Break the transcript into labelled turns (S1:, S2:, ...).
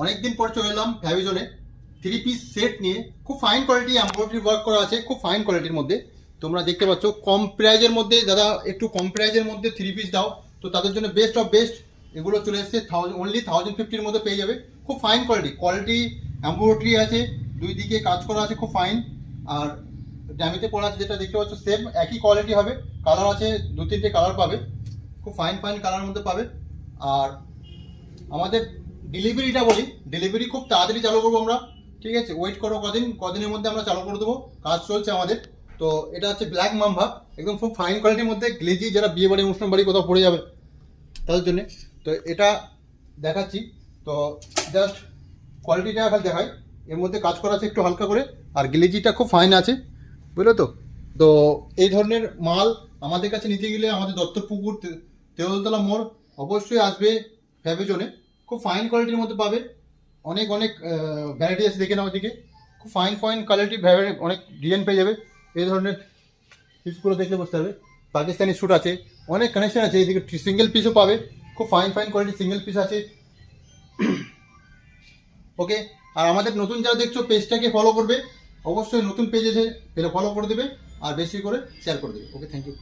S1: অনেকদিন পর চলে এলাম ফ্যাভিজনে 3 পিস সেট নিয়ে। খুব ফাইন কোয়ালিটি এমব্রয়ডারি ওয়ার্ক করা আছে, খুব ফাইন কোয়ালিটির মধ্যে। তোমরা দেখতে পাচ্ছ কম প্রাইজের মধ্যে, দাদা একটু কম প্রাইজের মধ্যে 3 পিস দাও, তো তাদের জন্য বেস্ট অফ বেস্ট এগুলো চলে এসছে। অনলি 1050 মধ্যে পেয়ে যাবে। খুব ফাইন কোয়ালিটি এমব্রয়ডারি আছে, দুই দিকে কাজ করা আছে, খুব ফাইন। আর ড্যামিতে পড়া আছে যেটা দেখতে পাচ্ছ সেম একই কোয়ালিটি হবে। কালার আছে 2-3টে কালার পাবে, খুব ফাইন কালার মধ্যে পাবে। আর আমাদের ডেলিভারিটা বলি, ডেলিভারি খুব তাড়াতাড়ি চালু করবো আমরা, ঠিক আছে? ওয়েট করো কদিনের মধ্যে আমরা চালু করে দেবো, কাজ চলছে আমাদের। তো এটা হচ্ছে ব্ল্যাক মাম্বা, একদম খুব ফাইন কোয়ালিটির মধ্যে গ্লেজি, যারা বিয়ে বাড়ি অনুষ্ঠান বাড়ি কোথাও পড়ে যাবে তাদের জন্য। তো এটা দেখাচ্ছি, তো জাস্ট কোয়ালিটিটা খালি দেখাই। এর মধ্যে কাজ করা আছে একটু হালকা করে, আর গ্লেজিটা খুব ফাইন আছে, বুঝলো তো? তো এই ধরনের মাল আমাদের কাছে নিতে গেলে আমাদের দত্তপুকুর তেলতলা মোড় অবশ্যই আসবে ফ্যাভিজনে। খুব ফাইন কোয়ালিটির মধ্যে পাবে, অনেক ভ্যারাইটি আছে, দেখে নাও দিকে। খুব ফাইন কোয়ালিটি অনেক ডিজাইন পেয়ে যাবে। এই ধরনের পিসগুলো দেখলে বুঝতে পারবে। পাকিস্তানি স্যুট আছে, অনেক কানেকশন আছে। এইদিকে সিঙ্গেল পিসও পাবে, খুব ফাইন কোয়ালিটি সিঙ্গেল পিস আছে। ওকে, আর আমাদের নতুন যারা দেখছো পেজটাকে ফলো করবে, অবশ্যই নতুন পেজ এসে ফলো করে দেবে, আর বেশি করে শেয়ার করে দেবে। ওকে, থ্যাংক ইউ।